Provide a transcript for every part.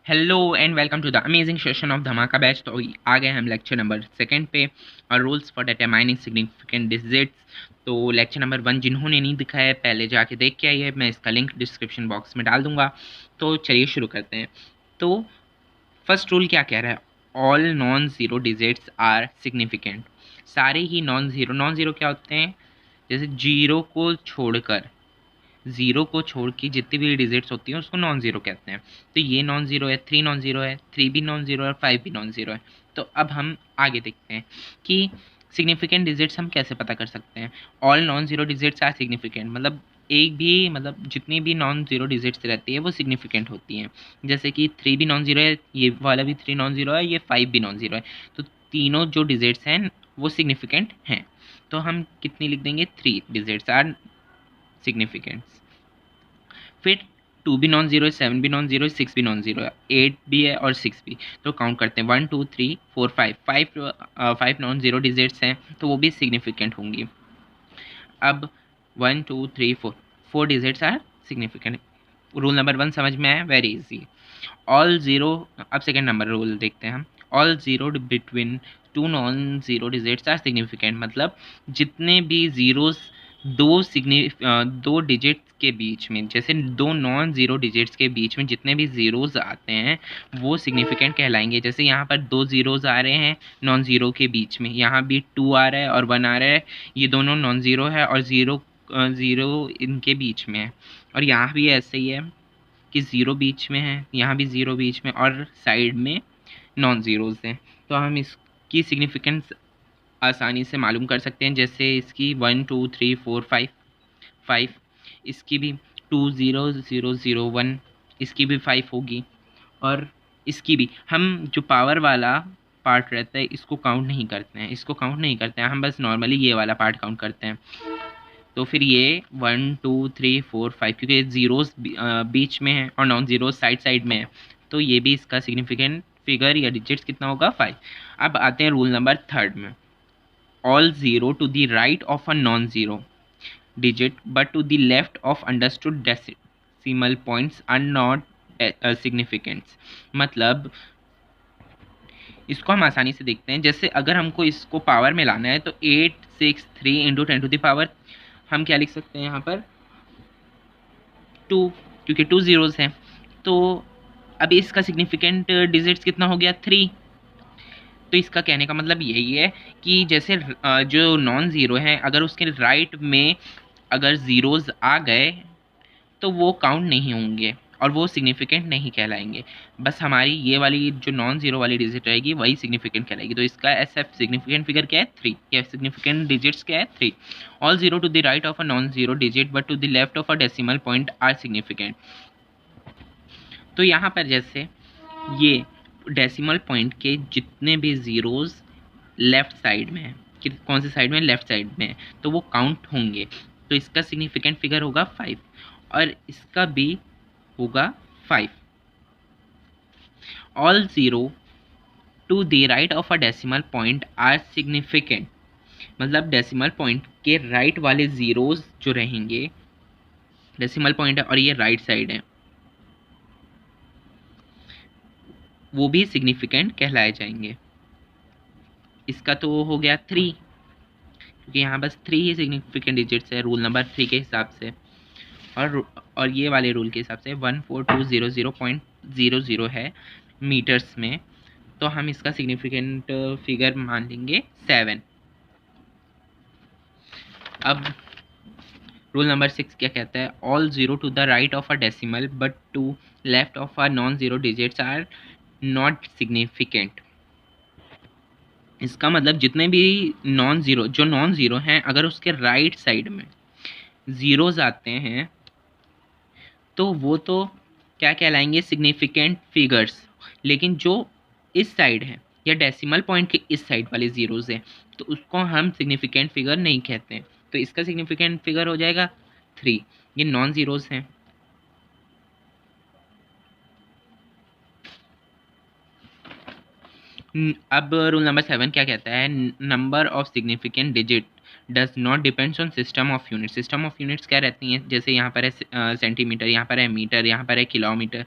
Hello and welcome to the amazing session of Dhamaka batch. तो आ गए हम लेक्चर नंबर सेकंड पे और rules for determining significant digits. तो लेक्चर नंबर 1 जिन्होंने नहीं दिखा है पहले जाके देख के आइए, मैं इसका लिंक डिस्क्रिप्शन बॉक्स में डाल दूंगा। तो चलिए शुरू करते हैं। तो फर्स्ट रूल क्या कह रहा है? All non zero digits are significant. सारे ही नॉन ज़ीरो क्या होते हैं? जैसे ज़ीरो को छोड़ के जितनी भी डिजिट्स होती हैं उसको नॉन ज़ीरो कहते हैं। तो ये नॉन ज़ीरो है, 3 नॉन ज़ीरो है, 3 भी नॉन ज़ीरो है और 5 भी नॉन ज़ीरो है। तो अब हम आगे देखते हैं कि सिग्निफिकेंट डिजिट्स हम कैसे पता कर सकते हैं। All non zero digits are significant, मतलब जितनी भी नॉन ज़ीरो डिजिट्स रहती है वो सिग्निफिकेंट होती हैं। जैसे कि 3 भी नॉन ज़ीरो है, ये वाला भी 3 नॉन ज़ीरो है, ये 5 भी नॉन ज़ीरो है। तो तीनों जो डिजिट्स हैं वो सिग्निफिकेंट हैं। तो हम कितनी लिख देंगे? 3 डिजिट्स आर सिग्निफिकेंट। फिर 2 भी नॉन ज़ीरो है, 7 भी नॉन ज़ीरो है, 6 भी नॉन ज़ीरो है, 8 भी है और 6 भी। तो काउंट करते हैं 1 2 3 4 5 5 नॉन ज़ीरो डिजिट्स हैं तो वो भी सिग्निफिकेंट होंगी। अब 1 2 3 4 4 digits are significant. Rule number 1 समझ में आया? Very easy. All zero. अब सेकेंड नंबर रूल देखते हैं हम। All zero between two non zero digits are significant, मतलब जितने भी ज़ीरोज़ दो डिजिट्स के बीच में, जैसे दो नॉन ज़ीरो डिजिट्स के बीच में जितने भी ज़ीरोज़ आते हैं वो सिग्निफिकेंट कहलाएंगे। जैसे यहाँ पर दो ज़ीरोज़ आ रहे हैं नॉन ज़ीरो के बीच में, यहाँ भी 2 आ रहा है और 1 आ रहा है, ये दोनों नॉन ज़ीरो है और ज़ीरो इनके बीच में है। और यहाँ भी ऐसे ही है कि ज़ीरो बीच में है, यहाँ भी ज़ीरो बीच में और साइड में नॉन ज़ीरोज़ हैं। तो हम इसकी सिग्निफिकेंस आसानी से मालूम कर सकते हैं। जैसे इसकी 1 2 3 4 5 5, इसकी भी 2 0 0 0 1, इसकी भी 5 होगी। और इसकी भी हम जो पावर वाला पार्ट रहता है इसको काउंट नहीं करते हैं, हम बस नॉर्मली ये वाला पार्ट काउंट करते हैं। तो फिर ये 1 2 3 4 5, क्योंकि ज़ीरोज़ बीच में है और नॉन ज़ीरोज़ साइड साइड में है, तो ये भी इसका सिग्निफिकेंट फिगर या डिजिट्स कितना होगा? 5। अब आते हैं रूल नंबर थर्ड में। All zero to the right of a non zero digit but to the left of understood decimal points are not significant। मतलब इसको हम आसानी से देखते हैं। जैसे अगर हमको इसको पावर में लाना है तो 863 इंटू 10 टू द पावर, हम क्या लिख सकते हैं यहाँ पर? 2, क्योंकि 2 ज़ीरोज़ हैं। तो अब इसका सिग्निफिकेंट डिजिट्स कितना हो गया? 3। तो इसका कहने का मतलब यही है कि जैसे जो नॉन ज़ीरो है अगर उसके राइट में अगर ज़ीरोज़ आ गए तो वो काउंट नहीं होंगे और वो सिग्निफिकेंट नहीं कहलाएंगे। बस हमारी ये वाली जो नॉन ज़ीरो वाली डिजिट रहेगी वही सिग्निफिकेंट कहलाएगी। तो इसका ऐसा सिग्निफिकेंट फिगर क्या है? 3। या सिग्निफिकेंट डिजिट्स क्या है? 3। All zero to the right of a non zero digit but to the left of a decimal point are significant. तो यहाँ पर जैसे ये डेसिमल पॉइंट के जितने भी ज़ीरोज़ लेफ़्ट साइड में है, कि कौन सी साइड में? लेफ़्ट साइड में है, तो वो काउंट होंगे। तो इसका सिग्निफिकेंट फिगर होगा 5 और इसका भी होगा 5। All zero to the right of a decimal point are significant, मतलब डेसिमल पॉइंट के राइट वाले ज़ीरोज़ जो रहेंगे, डेसिमल पॉइंट है और ये राइट साइड है, वो भी सिग्निफिकेंट कहलाए जाएंगे। इसका तो हो गया 3, क्योंकि यहाँ बस 3 ही सिग्निफिकेंट डिजिट्स है रूल नंबर 3 के हिसाब से। और ये वाले रूल के हिसाब से 14200.00 है मीटर्स में, तो हम इसका सिग्निफिकेंट फिगर मान लेंगे 7। अब रूल नंबर 6 क्या कहता है? All zero to the right of a decimal but to left of a non zero digits are not significant. इसका मतलब जितने भी नॉन ज़ीरो हैं अगर उसके राइट साइड में ज़ीरोज़ आते हैं तो वो तो क्या कहलाएंगे? Significant figures. लेकिन जो इस साइड है या डेसिमल पॉइंट के इस साइड वाले ज़ीरोज़ हैं तो उसको हम सिग्निफिकेंट फिगर नहीं कहते हैं। तो इसका सिग्निफिकेंट फिगर हो जाएगा 3। ये नॉन ज़ीरोज़ हैं। अब रूल नंबर 7 क्या कहता है? Number of significant digit does not depends on system of unit. System of units क्या रहती हैं? जैसे यहाँ पर है सेंटीमीटर, यहाँ पर है मीटर, यहाँ पर है किलोमीटर।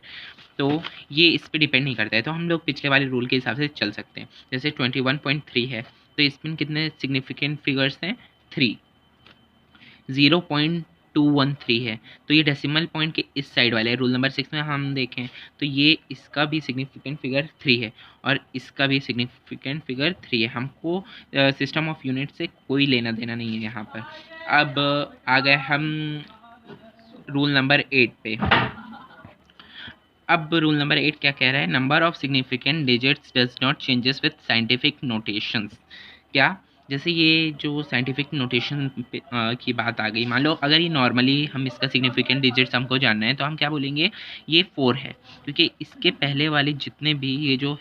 तो ये इस पे डिपेंड नहीं करता है, तो हम लोग पिछले वाले रूल के हिसाब से चल सकते हैं। जैसे 21.3 है, तो इसमें कितने सिग्निफिकेंट फिगर्स हैं? 3। 0.213 है, तो ये डेसिमल पॉइंट के इस साइड वाले है। रूल नंबर 6 में हम देखें तो ये इसका भी सिग्निफिकेंट फिगर 3 है और इसका भी सिग्निफिकेंट फिगर 3 है। हमको सिस्टम ऑफ यूनिट से कोई लेना देना नहीं है यहाँ पर। अब आ गए हम रूल नंबर 8 पे। अब रूल नंबर 8 क्या कह रहा है? Number of significant digits does not changes with scientific notations. क्या? जैसे ये जो साइंटिफिक नोटेशन की बात आ गई, मान लो अगर ये नॉर्मली हम इसका सिग्निफिकेंट डिजिट्स हमको जानना है तो हम क्या बोलेंगे? ये 4 है, क्योंकि इसके पहले वाले जितने भी ये जो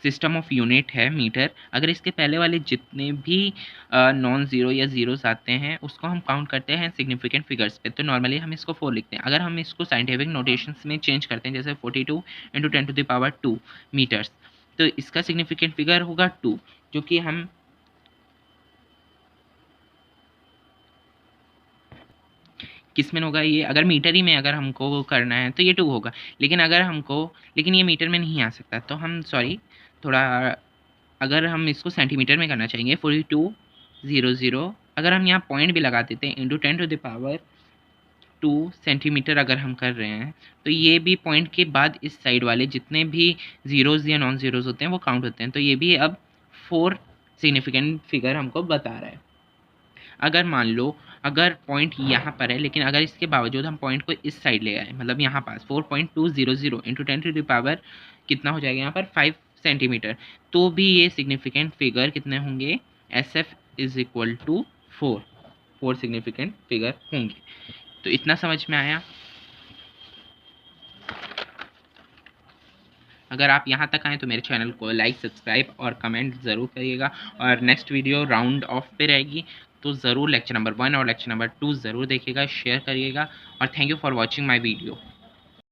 सिस्टम ऑफ यूनिट है मीटर, अगर इसके पहले वाले जितने भी नॉन ज़ीरो या ज़ीरोस आते हैं उसको हम काउंट करते हैं सिग्निफिकेंट फिगर्स पे, तो नॉर्मली हम इसको 4 लिखते हैं। अगर हम इसको साइंटिफिक नोटेशंस में चेंज करते हैं, जैसे 42 × 10⁻² मीटर्स, तो इसका सिग्निफिकेंट फिगर होगा 2, जो कि हम किस में होगा? ये अगर मीटर ही में अगर हमको करना है तो ये 2 होगा, लेकिन अगर हमको, लेकिन ये मीटर में नहीं आ सकता, तो हम सॉरी थोड़ा, अगर हम इसको सेंटीमीटर में करना चाहेंगे 4200, अगर हम यहाँ पॉइंट भी लगा देते हैं × 10⁻² सेंटीमीटर अगर हम कर रहे हैं, तो ये भी पॉइंट के बाद इस साइड वाले जितने भी ज़ीरोज़ या नॉन ज़ीरोज़ होते हैं वो काउंट होते हैं, तो ये भी अब 4 सिग्निफिकेंट फिगर हमको बता रहा है। अगर मान लो अगर पॉइंट यहाँ पर है, लेकिन अगर इसके बावजूद हम पॉइंट को इस साइड ले आए, मतलब यहाँ पास 4.200 × 10⁻, कितना हो जाएगा यहाँ पर? 5 सेंटीमीटर, तो भी ये सिग्निफिकेंट फिगर कितने होंगे? SF = 4 सिग्निफिकेंट फिगर होंगे। तो इतना समझ में आया? अगर आप यहाँ तक आएँ तो मेरे चैनल को लाइक, सब्सक्राइब और कमेंट ज़रूर करिएगा, और नेक्स्ट वीडियो राउंड ऑफ पे रहेगी, तो ज़रूर लेक्चर नंबर 1 और लेक्चर नंबर 2 ज़रूर देखिएगा, शेयर करिएगा, और thank you for watching my video.